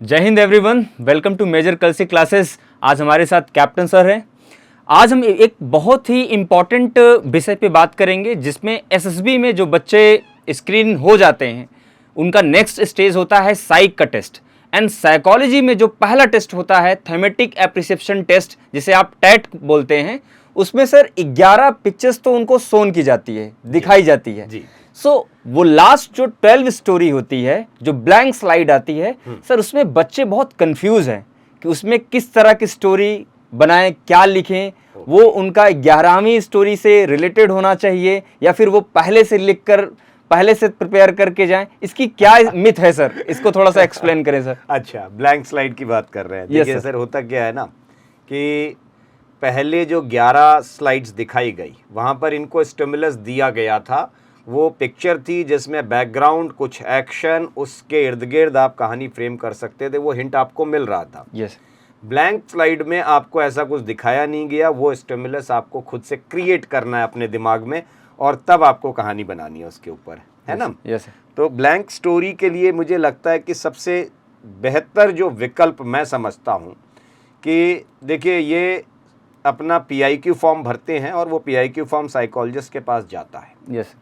जय हिंद everyone, welcome to major Kalsi classes. आज हमारे साथ कैप्टन सर हैं। आज हम एक बहुत ही इम्पॉर्टेंट विषय पे बात करेंगे जिसमें एसएसबी में जो बच्चे स्क्रीन हो जाते हैं उनका नेक्स्ट स्टेज होता है साइक का टेस्ट। एंड साइकोलॉजी में जो पहला टेस्ट होता है थेमेटिक एप्रिसिएशन टेस्ट, जिसे आप टैट बोलते हैं, उसमें सर 11 पिक्चर्स तो उनको शोन की जाती है, दिखाई जाती है जी। वो लास्ट जो 12 स्टोरी होती है, जो ब्लैंक स्लाइड आती है सर, उसमें बच्चे बहुत कंफ्यूज हैं कि उसमें किस तरह की स्टोरी बनाएं, क्या लिखें। वो उनका 11वीं स्टोरी से रिलेटेड होना चाहिए या फिर वो पहले से लिखकर पहले से प्रिपेयर करके जाएं। इसकी क्या मिथ है सर, इसको थोड़ा सा एक्सप्लेन करें सर। अच्छा, ब्लैंक स्लाइड की बात कर रहे हैं। देखिए सर, होता क्या है ना कि पहले जो 11 स्लाइड्स दिखाई गई वहाँ पर इनको स्टिमुलस दिया गया था। वो पिक्चर थी जिसमें बैकग्राउंड, कुछ एक्शन, उसके इर्द गिर्द आप कहानी फ्रेम कर सकते थे। वो हिंट आपको मिल रहा था। यस। ब्लैंक स्लाइड में आपको ऐसा कुछ दिखाया नहीं गया। वो स्टिमुलस आपको खुद से क्रिएट करना है अपने दिमाग में और तब आपको कहानी बनानी है उसके ऊपर, है ना। यस। तो ब्लैंक स्टोरी के लिए मुझे लगता है कि सबसे बेहतर जो विकल्प मैं समझता हूँ कि देखिए, ये अपना PIQ फॉर्म भरते हैं और वो PIQ फॉर्म साइकोलॉजिस्ट के पास जाता है। यस।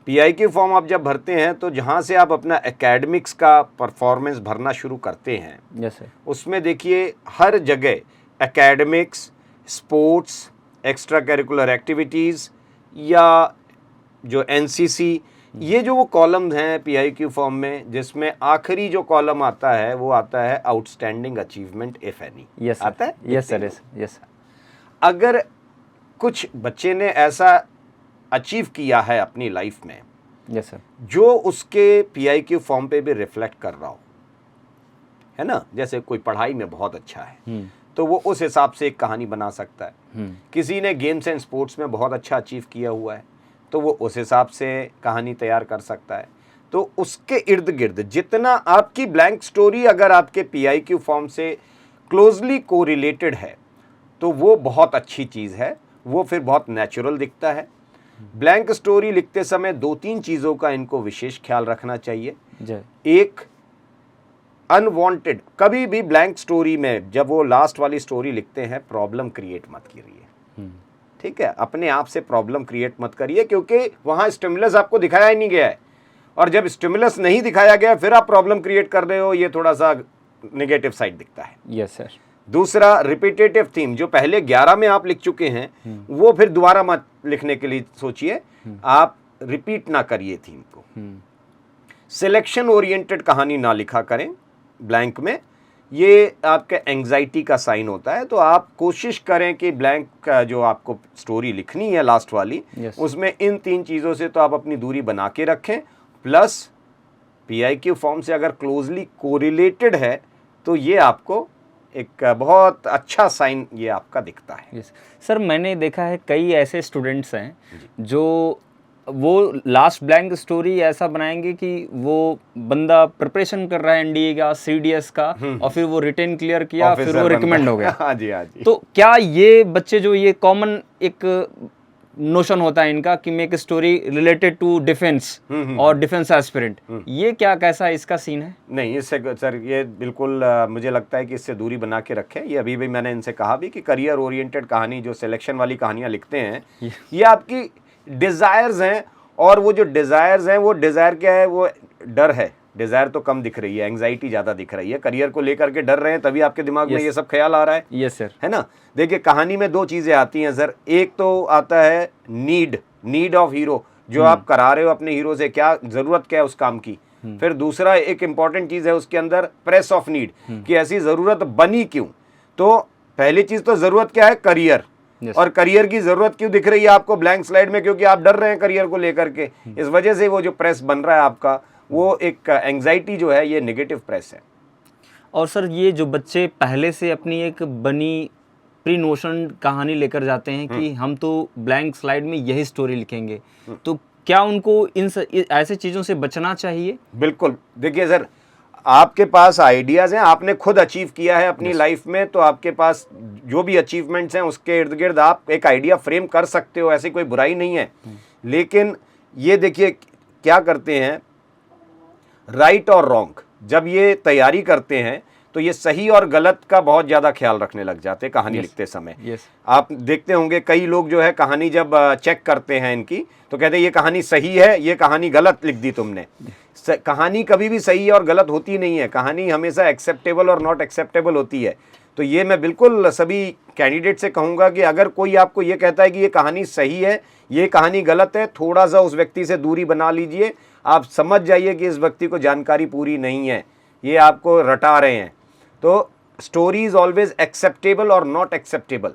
PIQ फॉर्म आप जब भरते हैं तो जहाँ से आप अपना एकेडमिक्स का परफॉर्मेंस भरना शुरू करते हैं, यस सर, उसमें देखिए हर जगह academics, sports, extra curricular activities या जो NCC, ये जो वो कॉलम्स हैं PIQ फॉर्म में, जिसमें आखिरी जो कॉलम आता है वो आता है outstanding achievement if any. Yes आता है। Yes sir, yes. अगर कुछ बच्चे ने ऐसा अचीव किया है अपनी लाइफ में, यस सर, जो उसके PIQ फॉर्म पे भी रिफ्लेक्ट कर रहा हो, है ना। जैसे कोई पढ़ाई में बहुत अच्छा है तो वो उस हिसाब से एक कहानी बना सकता है। किसी ने गेम्स एंड स्पोर्ट्स में बहुत अच्छा अचीव किया हुआ है तो वो उस हिसाब से कहानी तैयार कर सकता है। तो उसके इर्द गिर्द जितना आपकी ब्लैंक स्टोरी अगर आपके PIQ फॉर्म से क्लोजली कोरिलेटेड है तो वो बहुत अच्छी चीज़ है, वो फिर बहुत नेचुरल दिखता है। ब्लैंक स्टोरी लिखते समय 2-3 चीज़ों का इनको विशेष ख्याल रखना चाहिए। एक, अनवांटेड, कभी भी ब्लैंक स्टोरी में जब वो लास्ट वाली स्टोरी लिखते हैं प्रॉब्लम क्रिएट मत करिए, ठीक है। अपने आप से प्रॉब्लम क्रिएट मत करिए, क्योंकि वहाँ स्टिमुलस आपको दिखाया ही नहीं गया है और जब स्टिमुलस नहीं दिखाया गया फिर आप प्रॉब्लम क्रिएट कर रहे हो, ये थोड़ा सा नेगेटिव साइड दिखता है। Yes sir. दूसरा, रिपीटेटिव थीम, जो पहले 11 में आप लिख चुके हैं वो फिर दोबारा मत लिखने के लिए सोचिए, आप रिपीट ना करिए थीम को। सिलेक्शन ओरिएंटेड कहानी ना लिखा करें ब्लैंक में, ये आपके एंग्जाइटी का साइन होता है। तो आप कोशिश करें कि ब्लैंक का जो आपको स्टोरी लिखनी है लास्ट वाली, उसमें इन 3 चीज़ों से तो आप अपनी दूरी बना के रखें। प्लस PIQ फॉर्म से अगर क्लोजली कोरिलेटेड है तो ये आपको एक बहुत अच्छा साइन ये आपका दिखता है। यस सर, मैंने देखा है कई ऐसे स्टूडेंट्स हैं जो वो लास्ट ब्लैंक स्टोरी ऐसा बनाएंगे कि वो बंदा प्रिपरेशन कर रहा है NDA का, CDS का, और फिर वो रिटेन क्लियर किया, फिर वो रिकमेंड हो गया। हाँ जी, हाँ जी। तो क्या ये बच्चे जो, ये कॉमन एक नोशन होता है इनका कि make story related to defence और डिफेंस एस्पिरेंट, ये क्या कैसा इसका सीन है? नहीं, इससे सर ये बिल्कुल मुझे लगता है कि इससे दूरी बना के रखें। ये अभी भी मैंने इनसे कहा भी कि करियर ओरिएंटेड कहानी, जो सिलेक्शन वाली कहानियां लिखते हैं, ये आपकी डिज़ायर्स हैं। और वो जो डिज़ायर्स हैं, वो डिज़ायर क्या है? वो डर है। डिज़ायर तो कम दिख रही है, एंग्जाइटी ज़्यादा दिख रही है। करियर को लेकर के डर रहे हैं, तभी आपके दिमाग में ये सब ख्याल आ रहा है। यस सर, है ना। देखिए, कहानी में 2 चीज़ें आती हैं सर। एक तो आता है नीड ऑफ हीरो, जो आप करा रहे हो अपने हीरो से, क्या ज़रूरत क्या है उस काम की। फिर दूसरा एक इंपॉर्टेंट चीज़ है उसके अंदर, प्रेस ऑफ नीड, कि ऐसी ज़रूरत बनी क्यों। तो पहली चीज़ तो ज़रूरत क्या है? करियर। और करियर की जरूरत क्यों दिख रही है आपको ब्लैंक स्लाइड में? क्योंकि आप डर रहे हैं करियर को लेकर के। इस वजह से वो जो प्रेस बन रहा है आपका, वो एक एंग्जाइटी जो है, ये नेगेटिव प्रेस है। और सर, ये जो बच्चे पहले से अपनी एक बनी प्री नोशन कहानी लेकर जाते हैं कि हम तो ब्लैंक स्लाइड में यही स्टोरी लिखेंगे, तो क्या उनको इन ऐसे चीज़ों से बचना चाहिए? बिल्कुल। देखिए सर, आपके पास आइडियाज़ हैं, आपने खुद अचीव किया है अपनी लाइफ में, तो आपके पास जो भी अचीवमेंट्स हैं उसके इर्द गिर्द आप एक आइडिया फ्रेम कर सकते हो, ऐसी कोई बुराई नहीं है। लेकिन ये देखिए क्या करते हैं, राइट और रॉन्ग, जब ये तैयारी करते हैं तो ये सही और गलत का बहुत ज़्यादा ख्याल रखने लग जाते हैं कहानी लिखते समय। आप देखते होंगे कई लोग जो है कहानी जब चेक करते हैं इनकी तो कहते हैं ये कहानी सही है, ये कहानी गलत लिख दी तुमने। कहानी कभी भी सही और गलत होती नहीं है, कहानी हमेशा एक्सेप्टेबल और नॉट एक्सेप्टेबल होती है। तो ये मैं बिल्कुल सभी कैंडिडेट से कहूँगा कि अगर कोई आपको ये कहता है कि ये कहानी सही है, ये कहानी गलत है, थोड़ा सा उस व्यक्ति से दूरी बना लीजिए। आप समझ जाइए कि इस व्यक्ति को जानकारी पूरी नहीं है, ये आपको रटा रहे हैं। तो स्टोरी इज ऑलवेज एक्सेप्टेबल और नॉट एक्सेप्टेबल।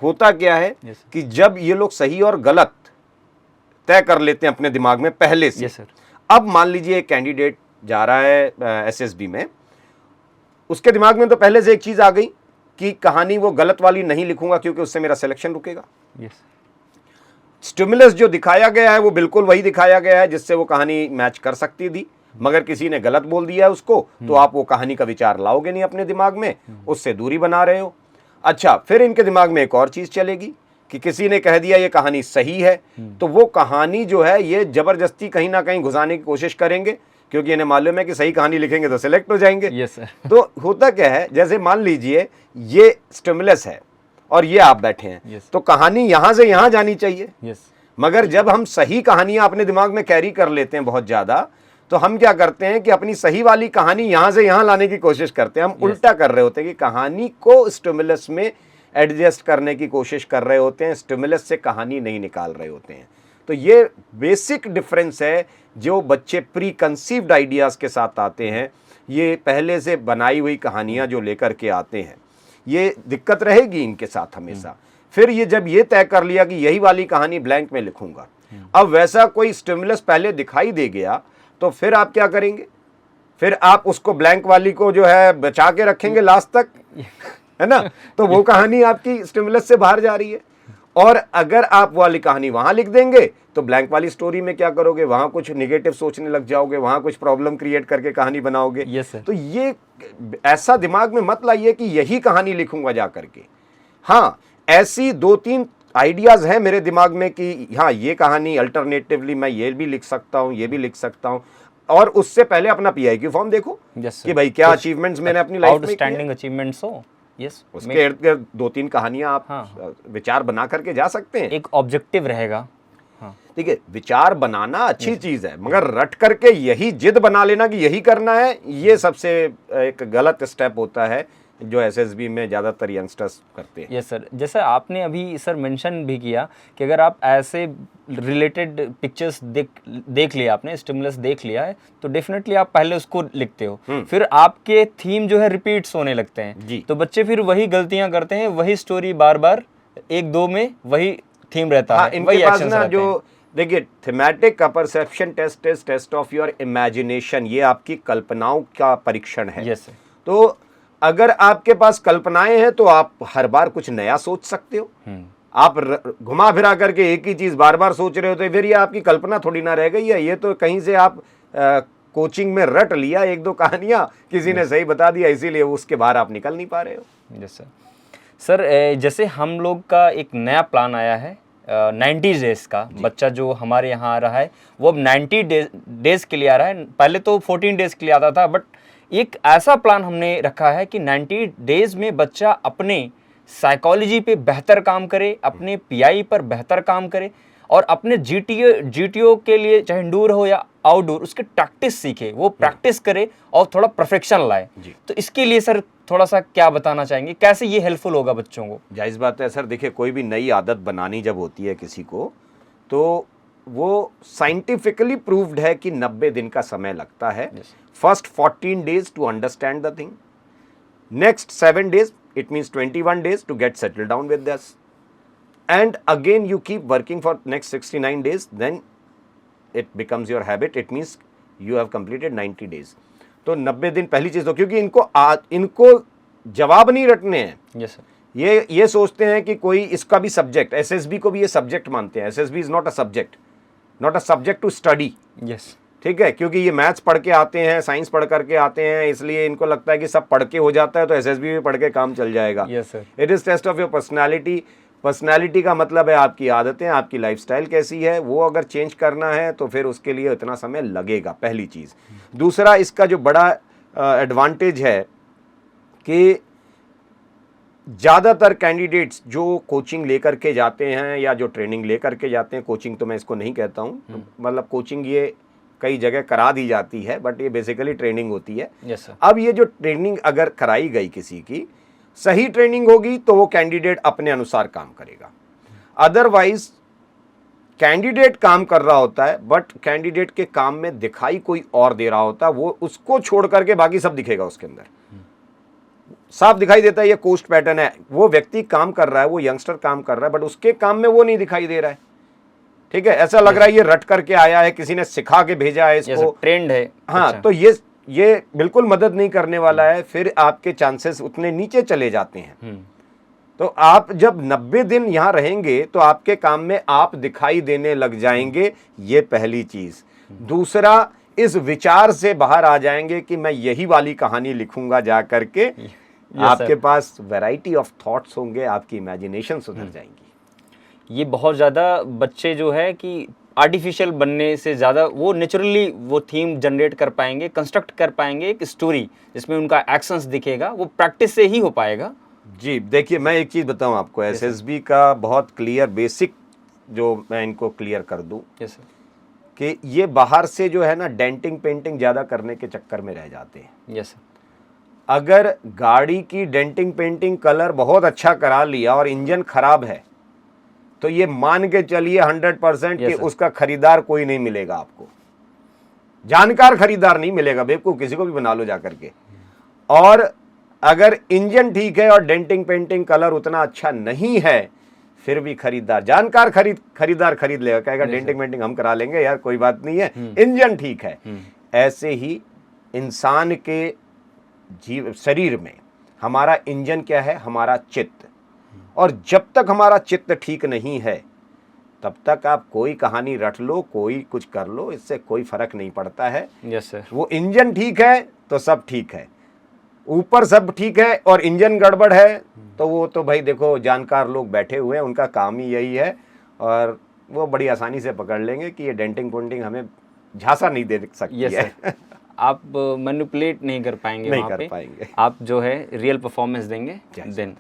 होता क्या है कि जब ये लोग सही और गलत तय कर लेते हैं अपने दिमाग में पहले से। अब मान लीजिए एक कैंडिडेट जा रहा है एसएसबी में, उसके दिमाग में तो पहले से एक चीज आ गई कि कहानी वो गलत वाली नहीं लिखूंगा क्योंकि उससे मेरा सिलेक्शन रुकेगा। स्टिमुलस जो दिखाया गया है वो बिल्कुल वही दिखाया गया है जिससे वो कहानी मैच कर सकती थी, मगर किसी ने गलत बोल दिया है उसको, तो आप वो कहानी का विचार लाओगे नहीं अपने दिमाग में, उससे दूरी बना रहे हो। अच्छा, फिर इनके दिमाग में एक और चीज चलेगी कि किसी ने कह दिया ये कहानी सही है, तो वो कहानी जो है ये जबरदस्ती कहीं ना कहीं घुसाने की कोशिश करेंगे क्योंकि इन्हें मालूम है कि सही कहानी लिखेंगे तो सिलेक्ट हो जाएंगे। Yes sir. तो होता क्या है, जैसे मान लीजिए ये स्टिमुलस है और ये आप बैठे हैं, तो कहानी यहां से यहां जानी चाहिए। मगर जब हम सही कहानियां अपने दिमाग में कैरी कर लेते हैं बहुत ज्यादा, तो हम क्या करते हैं कि अपनी सही वाली कहानी यहां से यहां लाने की कोशिश करते हैं। हम उल्टा कर रहे होते हैं कि कहानी को स्टिमुलस में एडजस्ट करने की कोशिश कर रहे होते हैं, स्टिमुलस से कहानी नहीं निकाल रहे होते हैं। तो ये बेसिक डिफरेंस है जो बच्चे प्री कंसीव्ड आइडियाज के साथ आते हैं, ये पहले से बनाई हुई कहानियां जो लेकर के आते हैं, ये दिक्कत रहेगी इनके साथ हमेशा। फिर ये जब ये तय कर लिया कि यही वाली कहानी ब्लैंक में लिखूंगा, अब वैसा कोई स्टिमुलस पहले दिखाई दे गया तो फिर आप क्या करेंगे? फिर आप उसको ब्लैंक वाली को जो है बचा के रखेंगे लास्ट तक, है ना? तो वो कहानी आपकी स्टिमुलस से बाहर जा रही है। और अगर आप वाली कहानी वहां लिख देंगे तो ब्लैंक वाली स्टोरी में क्या करोगे? वहां कुछ निगेटिव सोचने लग जाओगे, वहां कुछ प्रॉब्लम क्रिएट करके कहानी बनाओगे। तो ये ऐसा दिमाग में मत लाइए कि यही कहानी लिखूंगा जा करके। हाँ, ऐसी 2-3 आइडियाज हैं मेरे दिमाग में कि हाँ ये कहानी अल्टरनेटिवली मैं ये भी लिख सकता हूँ, ये भी लिख सकता हूँ। और उससे पहले अपना पीआई की फॉर्म देखो कि भाई क्या अचीवमेंट्स मैंने अपनी लाइफ में आउटस्टैंडिंग अचीवमेंट्स हो। उसके इर्द गिर्द 2-3 कहानियां आप विचार बना करके जा सकते हैं। एक ऑब्जेक्टिव रहेगा। ठीक है, विचार बनाना अच्छी चीज है, मगर रट करके यही जिद बना लेना कि यही करना है, ये सबसे एक गलत स्टेप होता है जो एसएसबी में ज़्यादातर यंगस्टर्स करते हैं। यस सर, जैसे आपने अभी सर मेंशन भी किया कि अगर आप ऐसे रिलेटेड पिक्चर्स देख लिया, आपने स्टिमुलस देख लिया है, तो डेफिनेटली आप पहले उसको लिखते हो, फिर आपके थीम जो है रिपीट्स होने लगते हैं, तो बच्चे फिर वही गलतियां करते हैं, वही स्टोरी बार बार 1-2 में वही थीम रहता है, वही एक्शंस रहते हैं। जो देखिए, थीमेटिक का perception test is test of your imagination, ये आपकी कल्पनाओं का परीक्षण है। यस। तो अगर आपके पास कल्पनाएं हैं तो आप हर बार कुछ नया सोच सकते हो। आप घुमा फिरा करके एक ही चीज बार बार सोच रहे हो तो फिर ये आपकी कल्पना थोड़ी ना रह गई है, ये तो कहीं से आप कोचिंग में रट लिया 1-2 कहानियां, किसी ने सही बता दिया, इसीलिए उसके बाहर आप निकल नहीं पा रहे हो। Yes sir. सर जैसे हम लोग का एक नया प्लान आया है 90 डेज का, बच्चा जो हमारे यहाँ आ रहा है वो अब 90 डेज के लिए आ रहा है। पहले तो 14 डेज के लिए आता था, बट एक ऐसा प्लान हमने रखा है कि 90 डेज में बच्चा अपने साइकोलॉजी पे बेहतर काम करे, अपने पीआई पर बेहतर काम करे और अपने जीटीओ के लिए चाहे इंडोर हो या आउटडोर उसके प्रैक्टिस सीखे, वो प्रैक्टिस करे और थोड़ा परफेक्शन लाए। तो इसके लिए सर थोड़ा सा क्या बताना चाहेंगे, कैसे ये हेल्पफुल होगा बच्चों को? जायज़ बात है सर, देखिए कोई भी नई आदत बनानी जब होती है किसी को, तो वो साइंटिफिकली प्रूव्ड है कि 90 दिन का समय लगता है। First 14 days to understand the thing, next 7 days, it means 21 days to get settled down with this, and again you keep working for next 69 days, then it becomes your habit, it means you have completed 90 days. तो 90 दिन पहली चीज तो, क्योंकि इनको जवाब नहीं रटने हैं। yes, sir. ये सोचते हैं कि कोई इसका भी सब्जेक्ट, एसएसबी को भी ये सब्जेक्ट मानते हैं। SSB is not a subject, not a subject to study. Yes, ठीक है, क्योंकि ये मैथ्स पढ़ के आते हैं, साइंस पढ़ करके आते हैं, इसलिए इनको लगता है कि सब पढ़ के हो जाता है तो एसएसबी भी पढ़ के काम चल जाएगा। Yes sir. It is test of your personality. Personality का मतलब है आपकी आदतें, आपकी लाइफस्टाइल कैसी है, वो अगर चेंज करना है तो फिर उसके लिए इतना समय लगेगा, पहली चीज़। दूसरा इसका जो बड़ा एडवांटेज है कि ज़्यादातर कैंडिडेट्स जो कोचिंग लेकर के जाते हैं या जो ट्रेनिंग लेकर के जाते हैं, कोचिंग तो मैं इसको नहीं कहता हूँ, मतलब कोचिंग ये कई जगह करा दी जाती है, बट ये बेसिकली ट्रेनिंग होती है। Yes sir. अब ये जो ट्रेनिंग अगर कराई गई किसी की, सही ट्रेनिंग होगी तो वो कैंडिडेट अपने अनुसार काम करेगा। अदरवाइज कैंडिडेट काम कर रहा होता है बट कैंडिडेट के काम में दिखाई कोई और दे रहा होता है, वो उसको छोड़ करके बाकी सब दिखेगा उसके अंदर, साफ दिखाई देता है ये कोस्ट पैटर्न है। वो व्यक्ति काम कर रहा है, वो यंगस्टर काम कर रहा है, बट उसके काम में वो नहीं दिखाई दे रहा है। ठीक है, ऐसा लग रहा है ये रट करके आया है, किसी ने सिखा के भेजा है इसको, ट्रेंड है। हाँ, अच्छा। तो ये बिल्कुल मदद नहीं करने वाला है, फिर आपके चांसेस उतने नीचे चले जाते हैं। तो आप जब 90 दिन यहाँ रहेंगे तो आपके काम में आप दिखाई देने लग जाएंगे, ये पहली चीज। दूसरा, इस विचार से बाहर आ जाएंगे कि मैं यही वाली कहानी लिखूंगा जा करके। आपके पास वैरायटी ऑफ थॉट्स होंगे, आपकी इमेजिनेशन सुधर जाएंगी। ये बहुत ज़्यादा बच्चे जो है कि आर्टिफिशियल बनने से ज़्यादा वो नेचुरली वो थीम जनरेट कर पाएंगे, कंस्ट्रक्ट कर पाएंगे एक स्टोरी जिसमें उनका एक्शंस दिखेगा, वो प्रैक्टिस से ही हो पाएगा। जी देखिए, मैं एक चीज़ बताऊं आपको, एसएसबी का बहुत क्लियर बेसिक जो मैं इनको क्लियर कर दूं कि ये बाहर से जो है ना डेंटिंग पेंटिंग ज़्यादा करने के चक्कर में रह जाते हैं। यस। अगर गाड़ी की डेंटिंग पेंटिंग कलर बहुत अच्छा करा लिया और इंजन खराब है तो ये मान के चलिए 100% कि उसका खरीदार कोई नहीं मिलेगा आपको, जानकार खरीदार नहीं मिलेगा, बेवकूफ किसी को भी बना लो जाकर के। और अगर इंजन ठीक है और डेंटिंग पेंटिंग कलर उतना अच्छा नहीं है, फिर भी खरीदार जानकार खरीदार खरीद लेगा, कहेगा डेंटिंग पेंटिंग हम करा लेंगे यार, कोई बात नहीं है, इंजन ठीक है। ऐसे ही इंसान के शरीर में हमारा इंजन क्या है? हमारा चित्त। और जब तक हमारा चित्त ठीक नहीं है तब तक आप कोई कहानी रट लो, कोई कुछ कर लो, इससे कोई फर्क नहीं पड़ता है। Yes sir. वो इंजन ठीक है तो सब ठीक है, ऊपर सब ठीक है और इंजन गड़बड़ है तो वो तो भाई देखो जानकार लोग बैठे हुए हैं, उनका काम ही यही है और वो बड़ी आसानी से पकड़ लेंगे कि ये डेंटिंग पेंटिंग हमें झांसा नहीं दे सकती है। आप मैनिपुलेट नहीं कर पाएंगे, नहीं वहाँ कर पे पाएंगे। आप जो है रियल परफॉर्मेंस देंगे देन